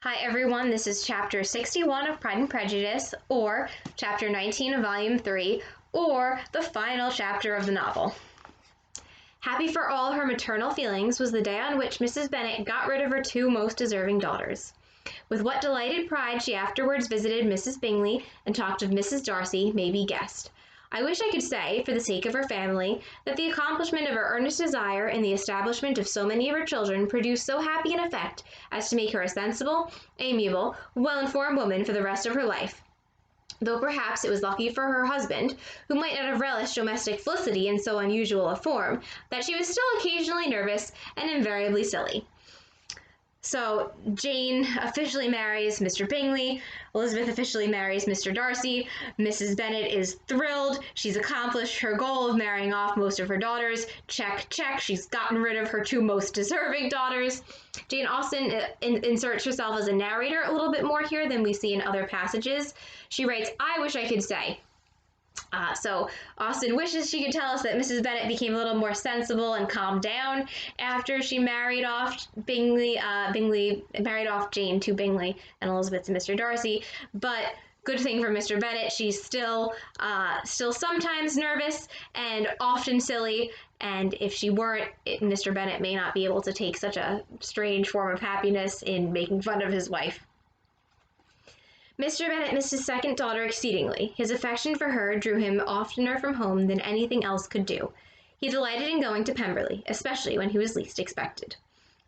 Hi everyone, this is chapter 61 of Pride and Prejudice, or chapter 19 of volume 3, or the final chapter of the novel. Happy for all her maternal feelings was the day on which Mrs. Bennet got rid of her two most deserving daughters. With what delighted pride she afterwards visited Mrs. Bingley and talked of Mrs. Darcy may be guessed. I wish I could say, for the sake of her family, that the accomplishment of her earnest desire in the establishment of so many of her children produced so happy an effect as to make her a sensible, amiable, well-informed woman for the rest of her life. Though perhaps it was lucky for her husband, who might not have relished domestic felicity in so unusual a form, that she was still occasionally nervous and invariably silly. So Jane officially marries Mr. Bingley, Elizabeth officially marries Mr. Darcy, Mrs. Bennet is thrilled, she's accomplished her goal of marrying off most of her daughters, check, check, she's gotten rid of her two most deserving daughters. Jane Austen inserts herself as a narrator a little bit more here than we see in other passages. She writes, "I wish I could say." So Austen wishes she could tell us that Mrs. Bennet became a little more sensible and calmed down after she married off Bingley married off Jane to Bingley and Elizabeth to Mr. Darcy. But good thing for Mr. Bennet, she's still sometimes nervous and often silly. And if she weren't, Mr. Bennet may not be able to take such a strange form of happiness in making fun of his wife. Mr. Bennet missed his second daughter exceedingly. His affection for her drew him oftener from home than anything else could do. He delighted in going to Pemberley, especially when he was least expected.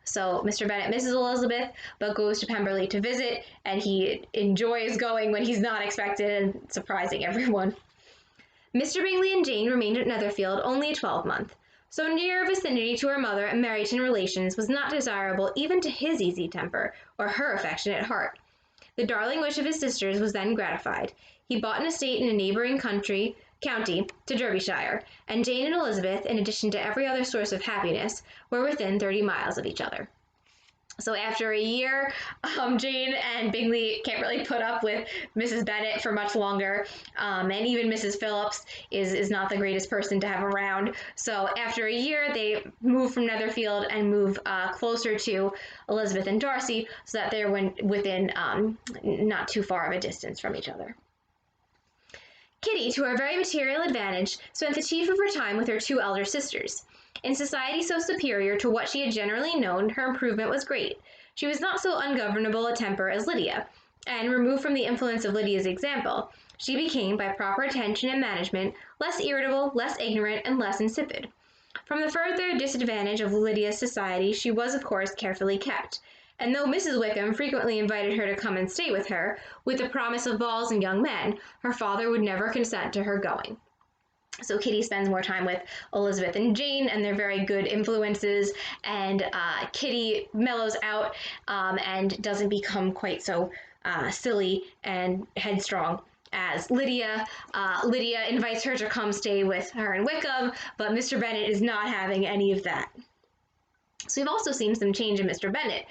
So Mr. Bennet misses Elizabeth, but goes to Pemberley to visit, and he enjoys going when he's not expected and surprising everyone. Mr. Bingley and Jane remained at Netherfield only a 12-month. So near vicinity to her mother and Meryton relations was not desirable even to his easy temper or her affectionate heart. The darling wish of his sisters was then gratified. He bought an estate in a neighbouring county to Derbyshire, and Jane and Elizabeth, in addition to every other source of happiness, were within 30 miles of each other. So after a year, Jane and Bingley can't really put up with Mrs. Bennet for much longer, and even Mrs. Phillips is not the greatest person to have around. So after a year, they move from Netherfield and move closer to Elizabeth and Darcy, so that they're within not too far of a distance from each other. Kitty, to her very material advantage, spent the chief of her time with her two elder sisters. In society so superior to what she had generally known, her improvement was great. She was not so ungovernable a temper as Lydia, and removed from the influence of Lydia's example, she became, by proper attention and management, less irritable, less ignorant, and less insipid. From the further disadvantage of Lydia's society, she was, of course, carefully kept, and though Mrs. Wickham frequently invited her to come and stay with her, with the promise of balls and young men, her father would never consent to her going. So Kitty spends more time with Elizabeth and Jane, and they're very good influences, and Kitty mellows out and doesn't become quite so silly and headstrong as Lydia. Lydia invites her to come stay with her in Wickham, but Mr. Bennet is not having any of that. So we've also seen some change in Mr. Bennet,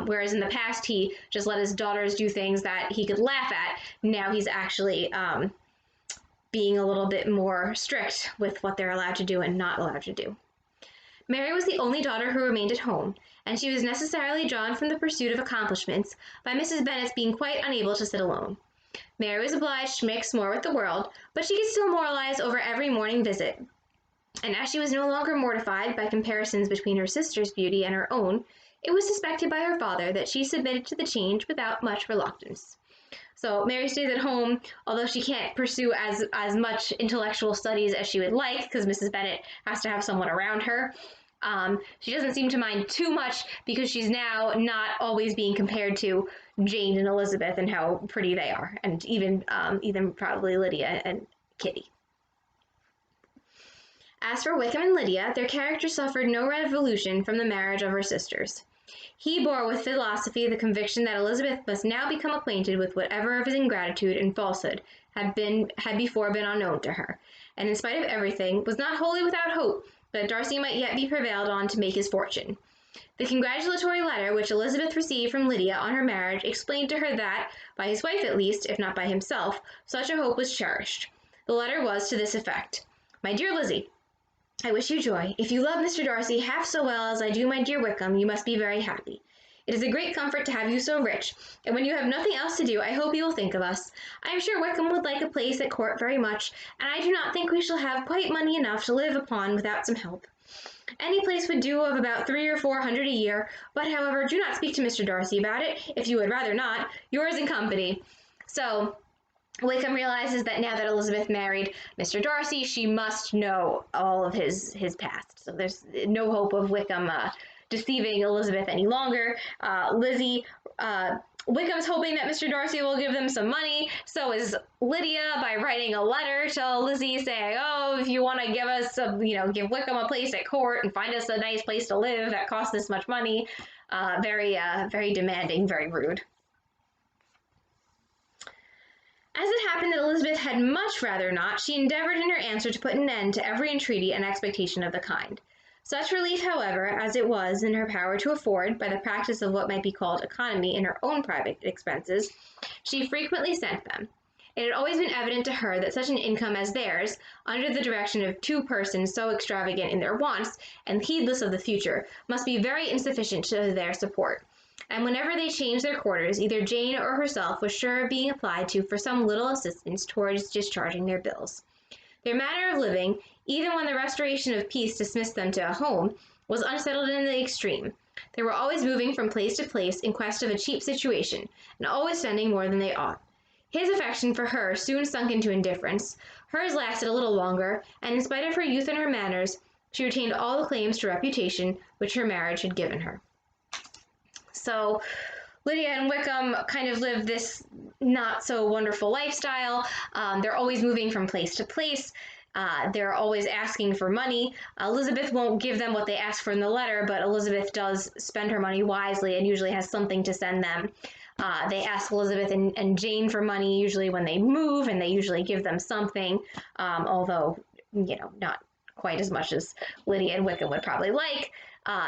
whereas in the past he just let his daughters do things that he could laugh at. Now he's actually being a little bit more strict with what they're allowed to do and not allowed to do. Mary was the only daughter who remained at home, and she was necessarily drawn from the pursuit of accomplishments by Mrs. Bennet's being quite unable to sit alone. Mary was obliged to mix more with the world, but she could still moralize over every morning visit. And as she was no longer mortified by comparisons between her sister's beauty and her own, it was suspected by her father that she submitted to the change without much reluctance. So Mary stays at home, although she can't pursue as much intellectual studies as she would like, because Mrs. Bennet has to have someone around her. She doesn't seem to mind too much because she's now not always being compared to Jane and Elizabeth and how pretty they are, and even probably Lydia and Kitty. As for Wickham and Lydia, their characters suffered no revolution from the marriage of her sisters. He bore with philosophy the conviction that Elizabeth must now become acquainted with whatever of his ingratitude and falsehood had before been unknown to her, and in spite of everything, was not wholly without hope that Darcy might yet be prevailed on to make his fortune. The congratulatory letter which Elizabeth received from Lydia on her marriage explained to her that, by his wife at least, if not by himself, such a hope was cherished. The letter was to this effect: "My dear Lizzie, I wish you joy. If you love Mr. Darcy half so well as I do my dear Wickham, you must be very happy. It is a great comfort to have you so rich, and when you have nothing else to do, I hope you will think of us. I am sure Wickham would like a place at court very much, and I do not think we shall have quite money enough to live upon without some help. Any place would do of about 300 or 400 a year, but however, do not speak to Mr. Darcy about it, if you would rather not. Yours in company. So Wickham realizes that now that Elizabeth married Mr. Darcy, she must know all of his past. So there's no hope of Wickham deceiving Elizabeth any longer. Wickham's hoping that Mr. Darcy will give them some money. So is Lydia, by writing a letter to Lizzie saying, oh, if you want to give us, give Wickham a place at court and find us a nice place to live that costs this much money. Very demanding, very rude. As it happened that Elizabeth had much rather not, she endeavored in her answer to put an end to every entreaty and expectation of the kind. Such relief, however, as it was in her power to afford, by the practice of what might be called economy in her own private expenses, she frequently sent them. It had always been evident to her that such an income as theirs, under the direction of two persons so extravagant in their wants and heedless of the future, must be very insufficient to their support. And whenever they changed their quarters, either Jane or herself was sure of being applied to for some little assistance towards discharging their bills. Their manner of living, even when the restoration of peace dismissed them to a home, was unsettled in the extreme. They were always moving from place to place in quest of a cheap situation, and always spending more than they ought. His affection for her soon sunk into indifference. Hers lasted a little longer, and in spite of her youth and her manners, she retained all the claims to reputation which her marriage had given her. So Lydia and Wickham kind of live this not so wonderful lifestyle. They're always moving from place to place. They're always asking for money. Elizabeth won't give them what they ask for in the letter, but Elizabeth does spend her money wisely and usually has something to send them. They ask Elizabeth and Jane for money usually when they move, and they usually give them something, although, not quite as much as Lydia and Wickham would probably like.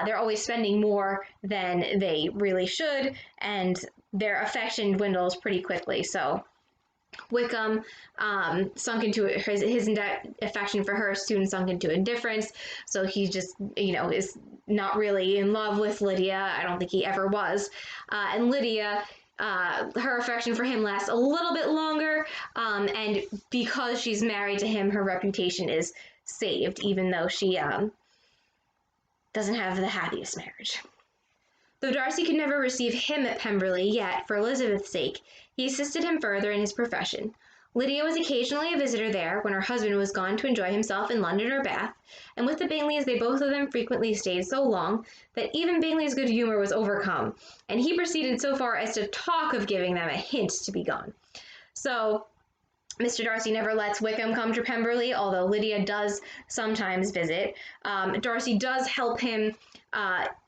They're always spending more than they really should, and their affection dwindles pretty quickly. So Wickham sunk into his affection for her soon sunk into indifference. So he just, is not really in love with Lydia. I don't think he ever was. And Lydia, her affection for him lasts a little bit longer. And because she's married to him, her reputation is saved, even though she doesn't have the happiest marriage. Though Darcy could never receive him at Pemberley, yet, for Elizabeth's sake, he assisted him further in his profession. Lydia was occasionally a visitor there when her husband was gone to enjoy himself in London or Bath, and with the Bingleys they both of them frequently stayed so long that even Bingley's good humour was overcome, and he proceeded so far as to talk of giving them a hint to be gone. So Mr. Darcy never lets Wickham come to Pemberley, although Lydia does sometimes visit. Darcy does help him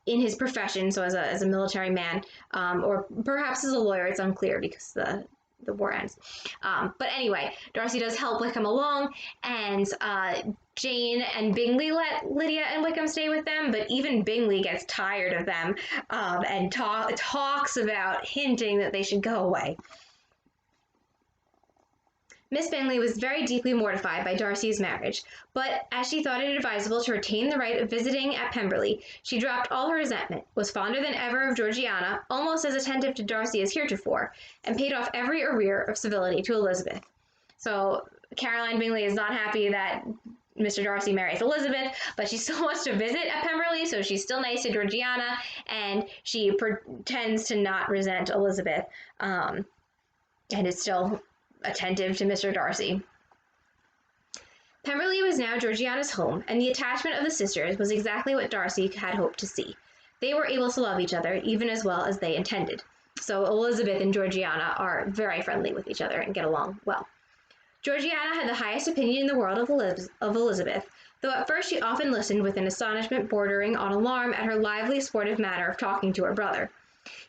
in his profession, so as a military man, or perhaps as a lawyer. It's unclear because the war ends. But anyway, Darcy does help Wickham along, and Jane and Bingley let Lydia and Wickham stay with them, but even Bingley gets tired of them and talks about hinting that they should go away. Miss Bingley was very deeply mortified by Darcy's marriage, but as she thought it advisable to retain the right of visiting at Pemberley, she dropped all her resentment, was fonder than ever of Georgiana, almost as attentive to Darcy as heretofore, and paid off every arrear of civility to Elizabeth. So Caroline Bingley is not happy that Mr. Darcy marries Elizabeth, but she still wants to visit at Pemberley, so she's still nice to Georgiana, and she pretends to not resent Elizabeth, and is still attentive to Mr. Darcy. Pemberley was now Georgiana's home, and the attachment of the sisters was exactly what Darcy had hoped to see. They were able to love each other even as well as they intended. So Elizabeth and Georgiana are very friendly with each other and get along well. Georgiana had the highest opinion in the world of Elizabeth, though at first she often listened with an astonishment bordering on alarm at her lively, sportive manner of talking to her brother.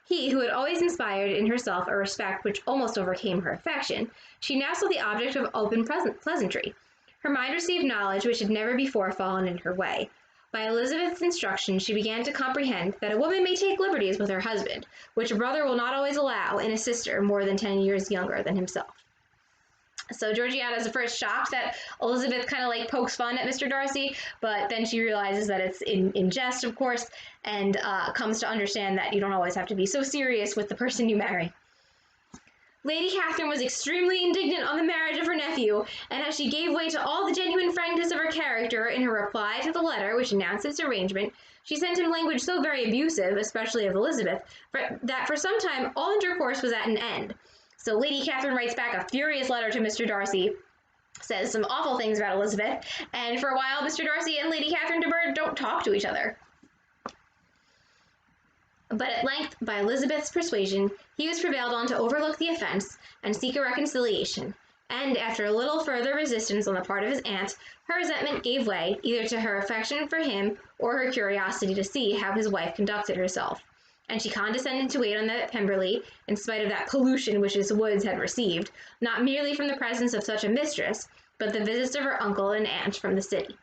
He, who had always inspired in herself a respect which almost overcame her affection, she now saw the object of open pleasantry. Her mind received knowledge which had never before fallen in her way. By Elizabeth's instruction, she began to comprehend that a woman may take liberties with her husband, which a brother will not always allow in a sister more than 10 years younger than himself. So Georgiana is at first shocked that Elizabeth kind of like pokes fun at Mr. Darcy, but then she realizes that it's in jest, of course, and comes to understand that you don't always have to be so serious with the person you marry. Lady Catherine was extremely indignant on the marriage of her nephew, and as she gave way to all the genuine frankness of her character in her reply to the letter which announced its arrangement, she sent him language so very abusive, especially of Elizabeth, that for some time all intercourse was at an end. So Lady Catherine writes back a furious letter to Mr. Darcy, says some awful things about Elizabeth, and for a while Mr. Darcy and Lady Catherine de Bourgh don't talk to each other. But at length, by Elizabeth's persuasion, he was prevailed on to overlook the offence and seek a reconciliation, and after a little further resistance on the part of his aunt, her resentment gave way either to her affection for him or her curiosity to see how his wife conducted herself, and she condescended to wait on them at Pemberley, in spite of that pollution which his woods had received, not merely from the presence of such a mistress, but the visits of her uncle and aunt from the city.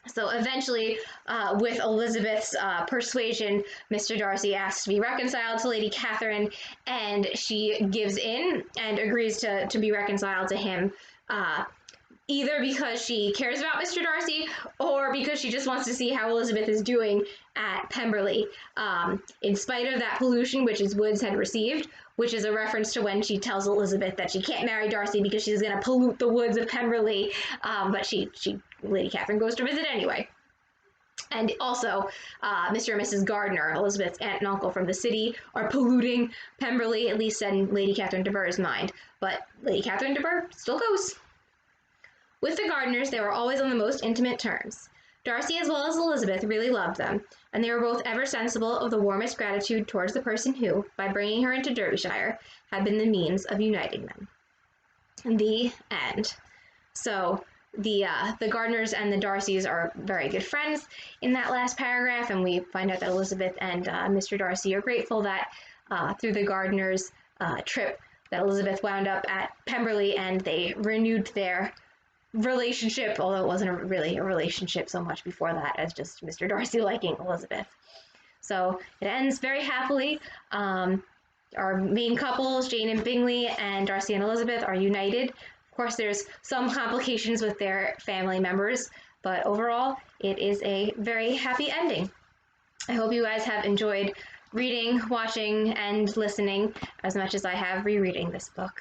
So eventually, with Elizabeth's persuasion, Mr. Darcy asks to be reconciled to Lady Catherine, and she gives in and agrees to be reconciled to him, either because she cares about Mr. Darcy or because she just wants to see how Elizabeth is doing at Pemberley, in spite of that pollution which his woods had received, which is a reference to when she tells Elizabeth that she can't marry Darcy because she's going to pollute the woods of Pemberley, but Lady Catherine goes to visit anyway. And also, Mr. and Mrs. Gardiner, Elizabeth's aunt and uncle from the city, are polluting Pemberley, at least in Lady Catherine de Bourgh's mind. But Lady Catherine de Bourgh still goes. With the Gardiners, they were always on the most intimate terms. Darcy as well as Elizabeth really loved them, and they were both ever sensible of the warmest gratitude towards the person who, by bringing her into Derbyshire, had been the means of uniting them. The end. So the Gardiners and the Darcys are very good friends in that last paragraph, and we find out that Elizabeth and Mr. Darcy are grateful that through the Gardiners' trip that Elizabeth wound up at Pemberley, and they renewed their relationship, although it wasn't really a relationship so much before that as just Mr. Darcy liking Elizabeth. So it ends very happily. Our main couples, Jane and Bingley, and Darcy and Elizabeth, are united. Of course, there's some complications with their family members, but overall, it is a very happy ending. I hope you guys have enjoyed reading, watching, and listening as much as I have rereading this book.